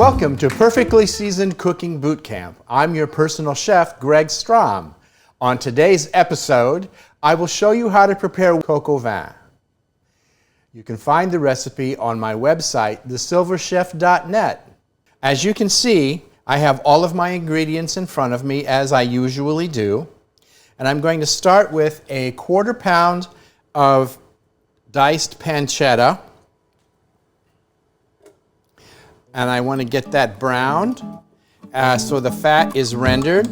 Welcome to Perfectly Seasoned Cooking Boot Camp. I'm your personal chef, Greg Strom. On today's episode, I will show you how to prepare coq au vin. You can find the recipe on my website, thesilverchef.net. As you can see, I have all of my ingredients in front of me, as I usually do. And I'm going to start with a 1/4 pound of diced pancetta. And I want to get that browned so the fat is rendered.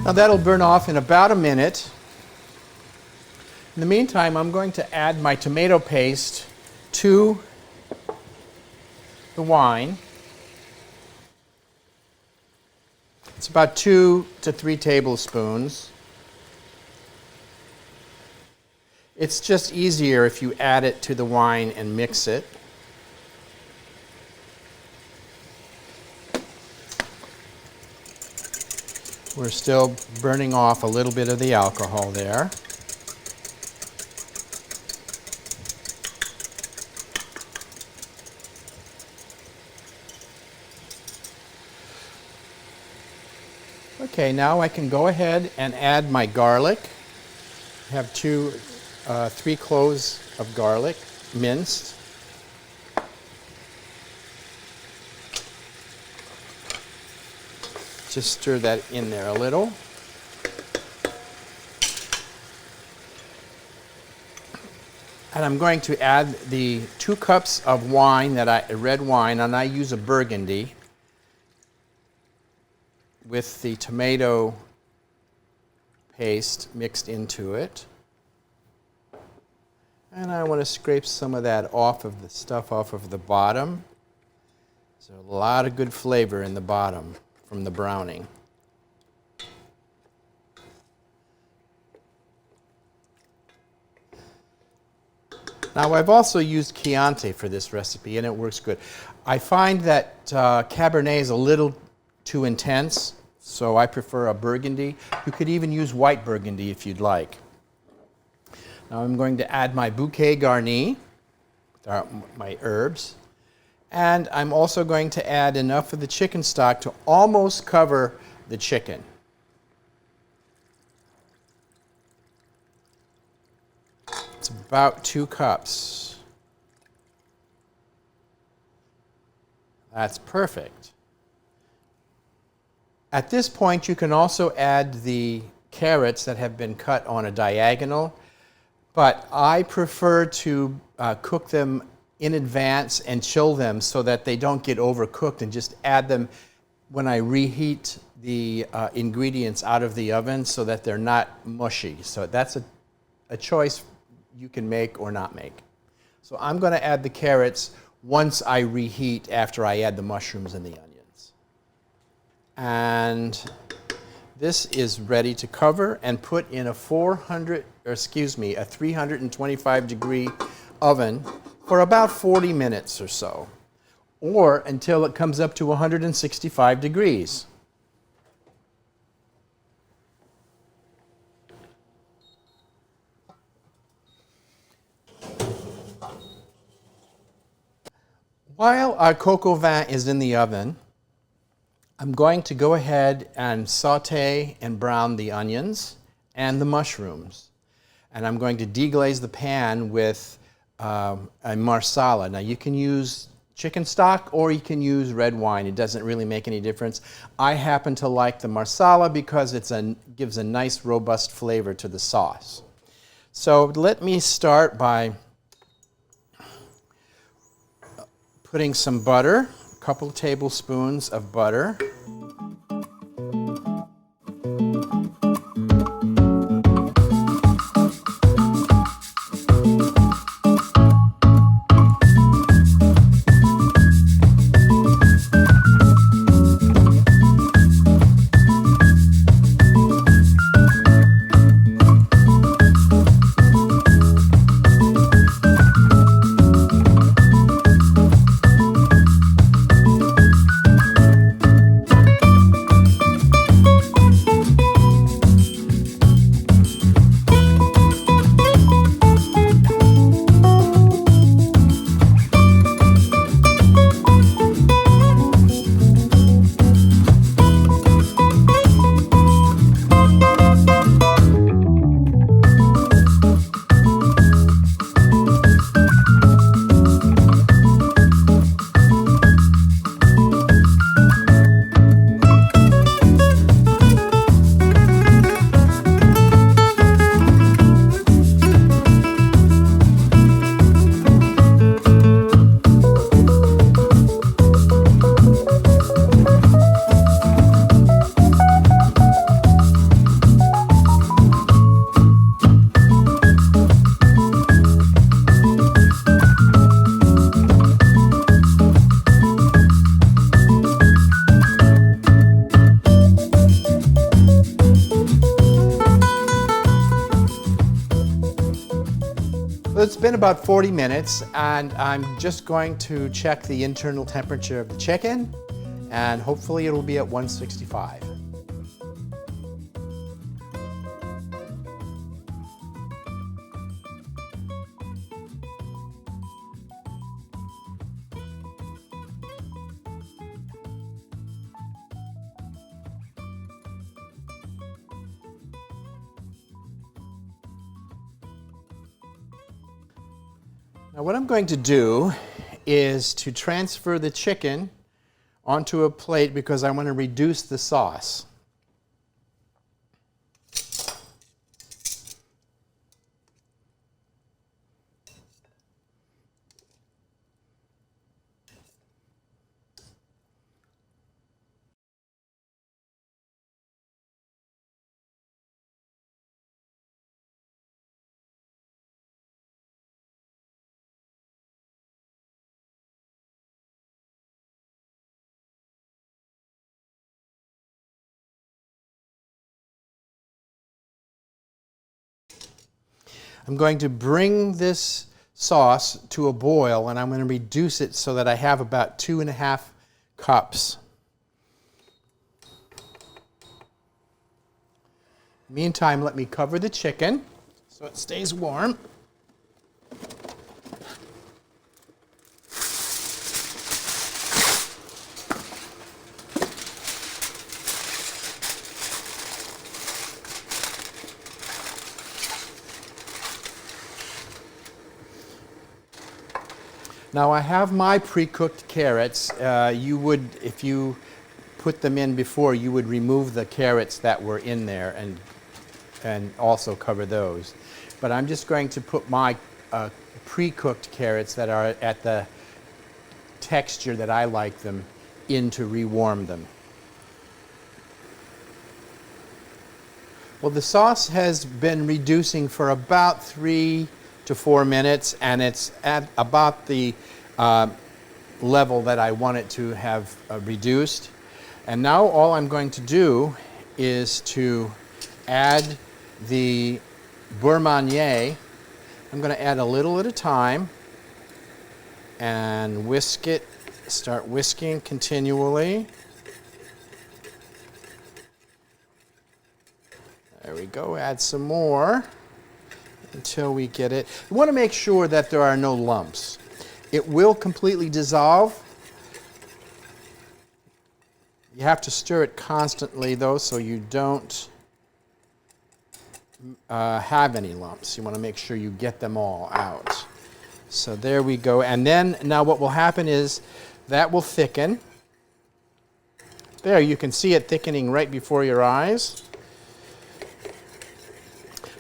Now that'll burn off in about a minute. In the meantime, I'm going to add my tomato paste to the wine. It's about 2 to 3 tablespoons. It's just easier if you add it to the wine and mix it. We're still burning off a little bit of the alcohol there. Okay, now I can go ahead and add my garlic. I have 3 cloves of garlic minced. Just stir that in there a little. And I'm going to add the 2 cups of wine red wine, and I use a Burgundy, with the tomato paste mixed into it. And I want to scrape some of that off of the stuff off of the bottom. There's a lot of good flavor in the bottom from the browning. Now I've also used Chianti for this recipe and it works good. I find that Cabernet is a little too intense, so I prefer a Burgundy. You could even use white Burgundy if you'd like. Now I'm going to add my bouquet garni, my herbs. And I'm also going to add enough of the chicken stock to almost cover the chicken. That's about 2 cups. That's perfect. At this point, you can also add the carrots that have been cut on a diagonal, but I prefer to cook them in advance and chill them so that they don't get overcooked, and just add them when I reheat the ingredients out of the oven so that they're not mushy. So that's a choice you can make or not make. So I'm going to add the carrots once I reheat after I add the mushrooms and the onions. And this is ready to cover and put in a 325 degree oven for about 40 minutes or so, or until it comes up to 165 degrees. While our coq au vin is in the oven, I'm going to go ahead and saute and brown the onions and the mushrooms. And I'm going to deglaze the pan with a marsala. Now you can use chicken stock or you can use red wine. It doesn't really make any difference. I happen to like the marsala because it gives a nice robust flavor to the sauce. So let me start by putting some butter, a couple tablespoons of butter. It's been about 40 minutes, and I'm just going to check the internal temperature of the chicken, and hopefully it'll be at 165. Now what I'm going to do is to transfer the chicken onto a plate because I want to reduce the sauce. I'm going to bring this sauce to a boil, and I'm going to reduce it so that I have about 2.5 cups. Meantime, let me cover the chicken so it stays warm. Now I have my pre-cooked carrots. You would, if you put them in before, you would remove the carrots that were in there and also cover those. But I'm just going to put my pre-cooked carrots that are at the texture that I like them in to rewarm them. Well, the sauce has been reducing for about 3 to 4 minutes, and it's at about the level that I want it to have reduced. And now all I'm going to do is to add the beurre Marnier. I'm going to add a little at a time and whisk it, start whisking continually. There we go, add some more until we get it. You want to make sure that there are no lumps. It will completely dissolve. You have to stir it constantly though, so you don't have any lumps. You want to make sure you get them all out. So there we go. And then now what will happen is that will thicken. There, you can see it thickening right before your eyes.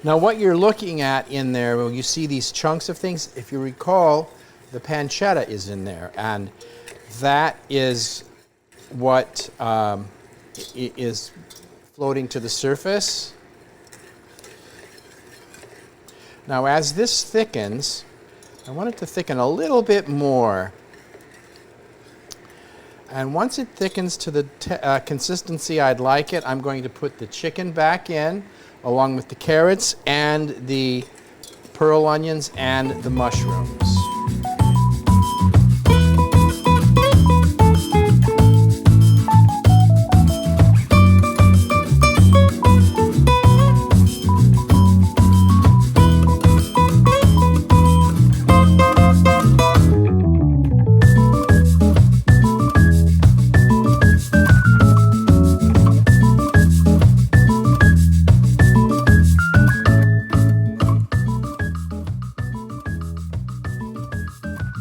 Now what you're looking at in there, well, you see these chunks of things. If you recall, the pancetta is in there, and that is what is floating to the surface. Now as this thickens, I want it to thicken a little bit more. And once it thickens to the consistency I'd like it, I'm going to put the chicken back in, along with the carrots and the pearl onions and the mushrooms.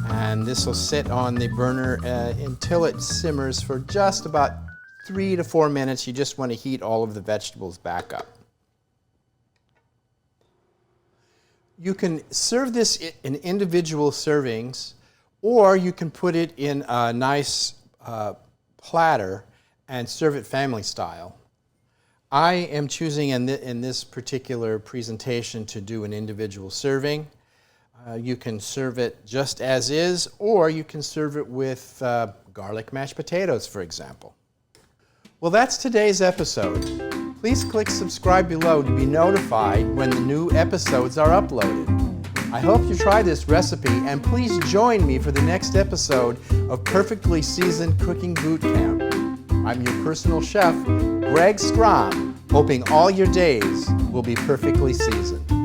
And this will sit on the burner until it simmers for just about 3 to 4 minutes. You just want to heat all of the vegetables back up. You can serve this in individual servings, or you can put it in a nice platter and serve it family style. I am choosing in this particular presentation to do an individual serving. You can serve it just as is, or you can serve it with garlic mashed potatoes, for example. Well, that's today's episode. Please click subscribe below to be notified when the new episodes are uploaded. I hope you try this recipe, and please join me for the next episode of Perfectly Seasoned Cooking Boot Camp. I'm your personal chef, Greg Strom, hoping all your days will be perfectly seasoned.